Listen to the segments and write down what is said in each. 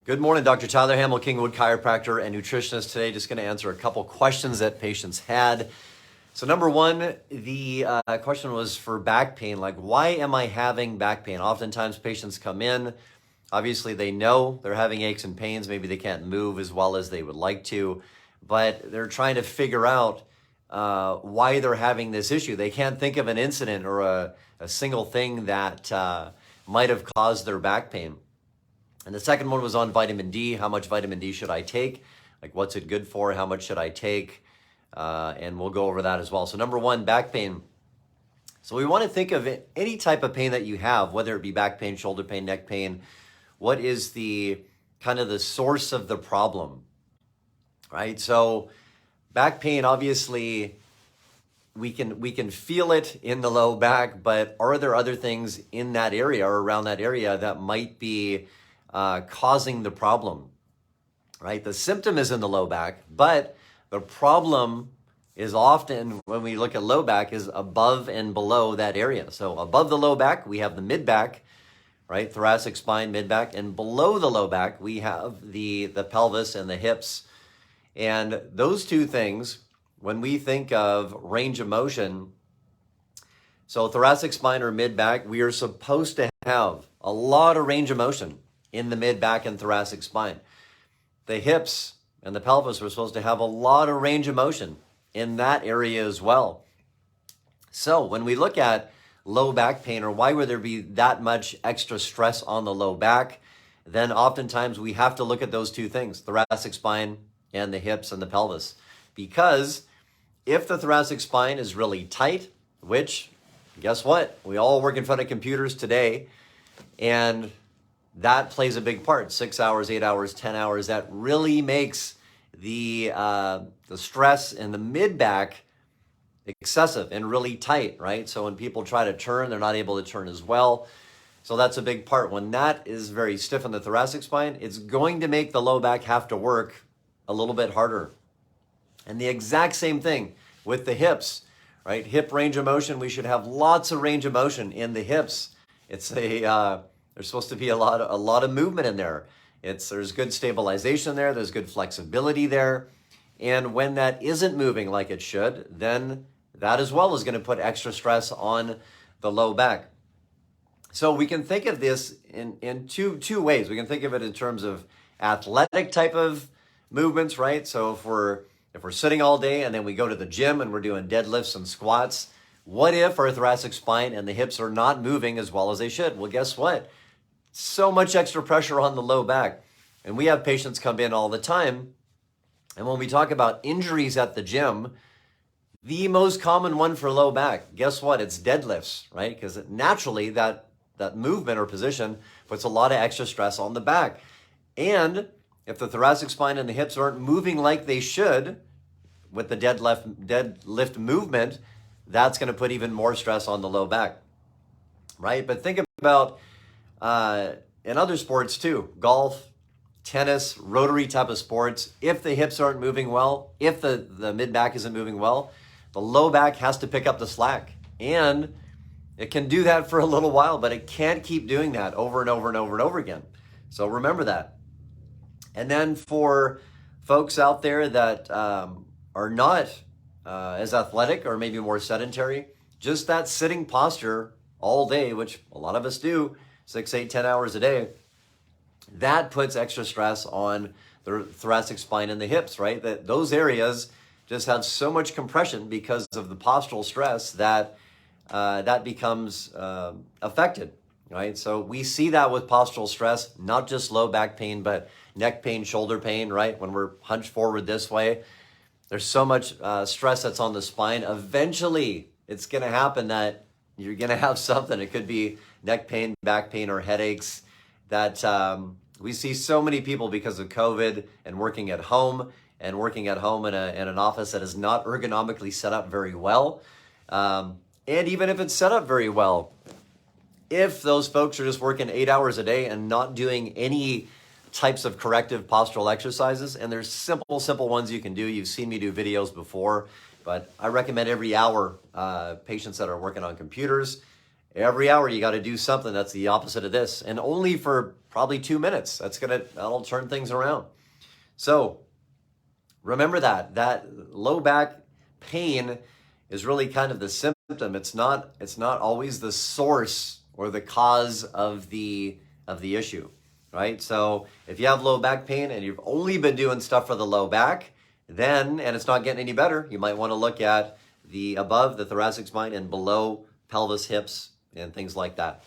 Good morning, Dr. Tyler Hamel, Kingwood chiropractor and nutritionist. Today, just going to answer a couple questions that patients had. So number one, the question was for back pain. Like, why am I having back pain? Oftentimes patients come in, obviously they know they're having aches and pains. Maybe they can't move as well as they would like to, but they're trying to figure out why they're having this issue. They can't think of an incident or a single thing that might have caused their back pain. And the second one was on vitamin D. How much vitamin D should I take? Like, what's it good for? How much should I take? And we'll go over that as well. So number one, back pain. So we want to think of any type of pain that you have, whether it be back pain, shoulder pain, neck pain. What is the kind of the source of the problem, right? So back pain, obviously, we can feel it in the low back, but are there other things in that area or around that area that might be causing the problem, right? The symptom is in the low back, but the problem is often, when we look at low back, is above and below that area. So above the low back, we have the mid back, right? Thoracic spine, mid back, and below the low back, we have the pelvis and the hips. And those two things, when we think of range of motion, so thoracic spine or mid back, we are supposed to have a lot of range of motion in the mid back and thoracic spine. The hips and the pelvis were supposed to have a lot of range of motion in that area as well. So when we look at low back pain, or why would there be that much extra stress on the low back, then oftentimes we have to look at those two things, thoracic spine and the hips and the pelvis. Because if the thoracic spine is really tight, which, guess what? We all work in front of computers today, and that plays a big part. 6 hours, 8 hours, 10 hours, that really makes the stress in the mid back excessive and really tight, right? So when people try to turn, they're not able to turn as well. So that's a big part. When that is very stiff in the thoracic spine, it's going to make the low back have to work a little bit harder. And the exact same thing with the hips, right? Hip range of motion, we should have lots of range of motion in the hips. It's there's supposed to be a lot of movement in there. There's good stabilization there, there's good flexibility there. And when that isn't moving like it should, then that as well is going to put extra stress on the low back. So we can think of this in two ways. We can think of it in terms of athletic type of movements, right? So if we're sitting all day and then we go to the gym and we're doing deadlifts and squats, what if our thoracic spine and the hips are not moving as well as they should? Well, guess what? So much extra pressure on the low back. And we have patients come in all the time. And when we talk about injuries at the gym, the most common one for low back, guess what? It's deadlifts, right? Because naturally that movement or position puts a lot of extra stress on the back. And if the thoracic spine and the hips aren't moving like they should with the deadlift movement, that's going to put even more stress on the low back, right? But think about in other sports too, golf, tennis, rotary type of sports, if the hips aren't moving well, if the mid back isn't moving well, the low back has to pick up the slack. And it can do that for a little while, but it can't keep doing that over and over and over and over again. So remember that. And then for folks out there that are not as athletic or maybe more sedentary, just that sitting posture all day, which a lot of us do, 6, 8, 10 hours a day, that puts extra stress on the thoracic spine and the hips, right? Those areas just have so much compression because of the postural stress that that becomes affected, right? So we see that with postural stress, not just low back pain, but neck pain, shoulder pain, right? When we're hunched forward this way, there's so much stress that's on the spine. Eventually, it's going to happen that you're going to have something. It could be neck pain, back pain, or headaches that we see so many people because of COVID and working at home in an office that is not ergonomically set up very well. And even if it's set up very well, if those folks are just working 8 hours a day and not doing any types of corrective postural exercises, and there's simple ones you can do. You've seen me do videos before, but I recommend every hour patients that are working on computers Every hour you got to do something that's the opposite of this, and only for probably 2 minutes. That'll turn things around. So remember that low back pain is really kind of the symptom. It's not always the source or the cause of the issue, right? So if you have low back pain and you've only been doing stuff for the low back, and it's not getting any better, you might want to look at the above the thoracic spine and below pelvis, hips, and things like that.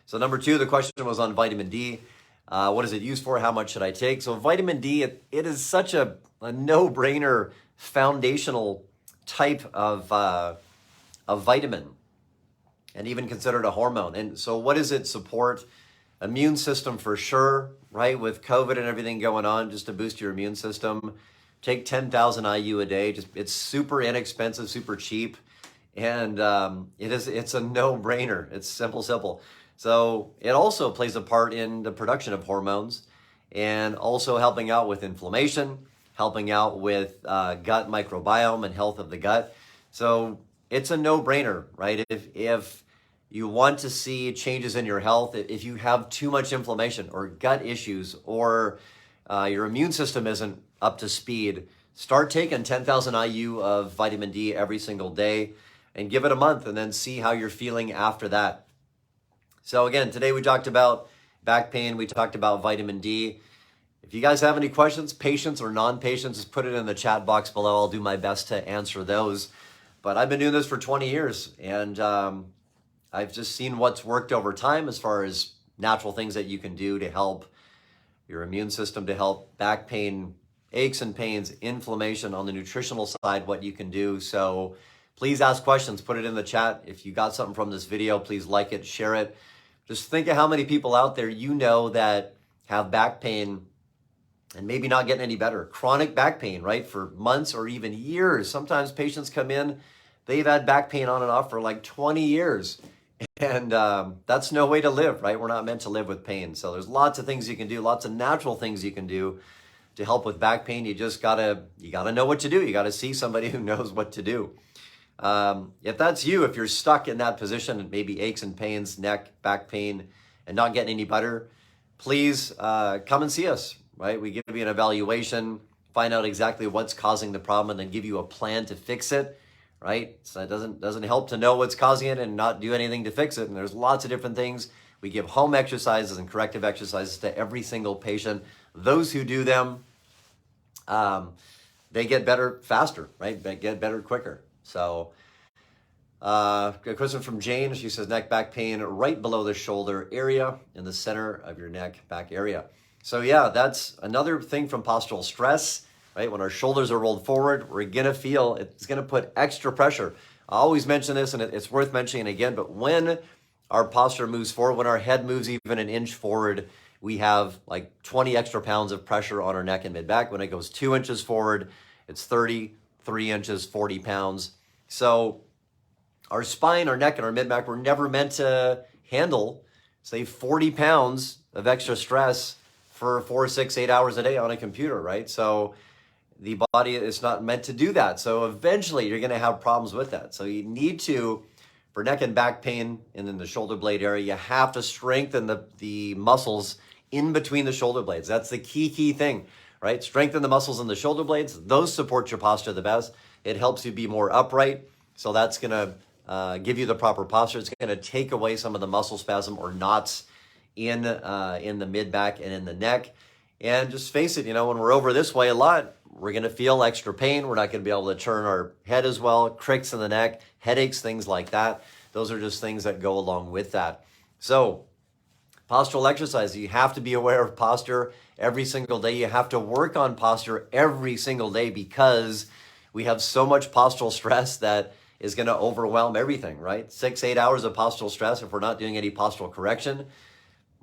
So number 2, the question was on vitamin D. What is it used for? How much should I take? So vitamin D, it is such a no-brainer foundational type of vitamin, and even considered a hormone. And so what does it support? Immune system for sure, right? With COVID and everything going on, just to boost your immune system. Take 10,000 IU a day. It's super inexpensive, super cheap. And it's a no-brainer. It's simple. So it also plays a part in the production of hormones, and also helping out with inflammation, helping out with gut microbiome and health of the gut. So it's a no-brainer, right? If you want to see changes in your health, if you have too much inflammation or gut issues, or your immune system isn't up to speed, start taking 10,000 IU of vitamin D every single day, and give it a month, and then see how you're feeling after that. So again, today we talked about back pain. We talked about vitamin D. If you guys have any questions, patients or non-patients, just put it in the chat box below. I'll do my best to answer those. But I've been doing this for 20 years, and I've just seen what's worked over time as far as natural things that you can do to help your immune system, to help back pain, aches and pains, inflammation. On the nutritional side, what you can do. So please ask questions, put it in the chat. If you got something from this video, please like it, share it. Just think of how many people out there you know that have back pain and maybe not getting any better. Chronic back pain, right? For months or even years. Sometimes patients come in, they've had back pain on and off for like 20 years. And that's no way to live, right? We're not meant to live with pain. So there's lots of things you can do, lots of natural things you can do to help with back pain. You just gotta know what to do. You gotta see somebody who knows what to do. If that's you, if you're stuck in that position and maybe aches and pains, neck, back pain, and not getting any better, please come and see us, right? We give you an evaluation, find out exactly what's causing the problem, and then give you a plan to fix it, right? So it doesn't help to know what's causing it and not do anything to fix it. And there's lots of different things. We give home exercises and corrective exercises to every single patient. Those who do them, they get better faster, right? They get better quicker. So, a question from Jane. She says, neck, back pain right below the shoulder area in the center of your neck, back area. So yeah, that's another thing from postural stress, right? When our shoulders are rolled forward, we're going to feel, it's going to put extra pressure. I always mention this, and it's worth mentioning again, but when our posture moves forward, when our head moves even an inch forward, we have like 20 extra pounds of pressure on our neck and mid-back. When it goes 2 inches forward, it's 30, 3 inches, 40 pounds. So our spine, our neck, and our mid-back were never meant to handle, say, 40 pounds of extra stress for 4, 6, 8 hours a day on a computer, right? So the body is not meant to do that. So eventually you're going to have problems with that. So you need to, for neck and back pain and in the shoulder blade area, you have to strengthen the muscles in between the shoulder blades. That's the key thing, right? Strengthen the muscles in the shoulder blades. Those support your posture the best. It helps you be more upright. So that's going to give you the proper posture. It's going to take away some of the muscle spasm or knots in the mid-back and in the neck. And just face it, when we're over this way a lot, we're going to feel extra pain. We're not going to be able to turn our head as well, cricks in the neck, headaches, things like that. Those are just things that go along with that. So postural exercise, you have to be aware of posture every single day. You have to work on posture every single day because we have so much postural stress that is going to overwhelm everything, right? 6, 8 hours of postural stress, if we're not doing any postural correction,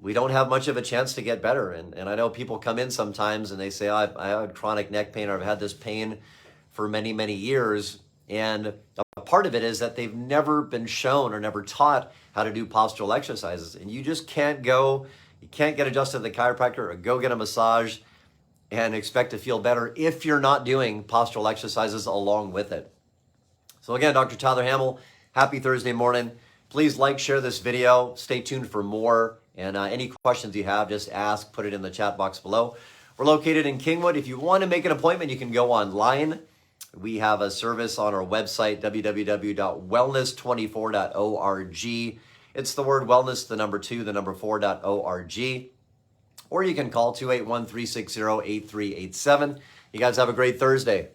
we don't have much of a chance to get better. And I know people come in sometimes and they say, I had chronic neck pain, or I've had this pain for many, many years. And a part of it is that they've never been shown or never taught how to do postural exercises. And you just can't get adjusted to the chiropractor or go get a massage and expect to feel better if you're not doing postural exercises along with it. So again, Dr. Tyler Hamel, happy Thursday morning. Please like, share this video. Stay tuned for more. And any questions you have, just ask, put it in the chat box below. We're located in Kingwood. If you want to make an appointment, you can go online. We have a service on our website, www.wellness24.org. It's the word wellness, the number 2, the number 4.org. Or you can call 281-360-8387. You guys have a great Thursday.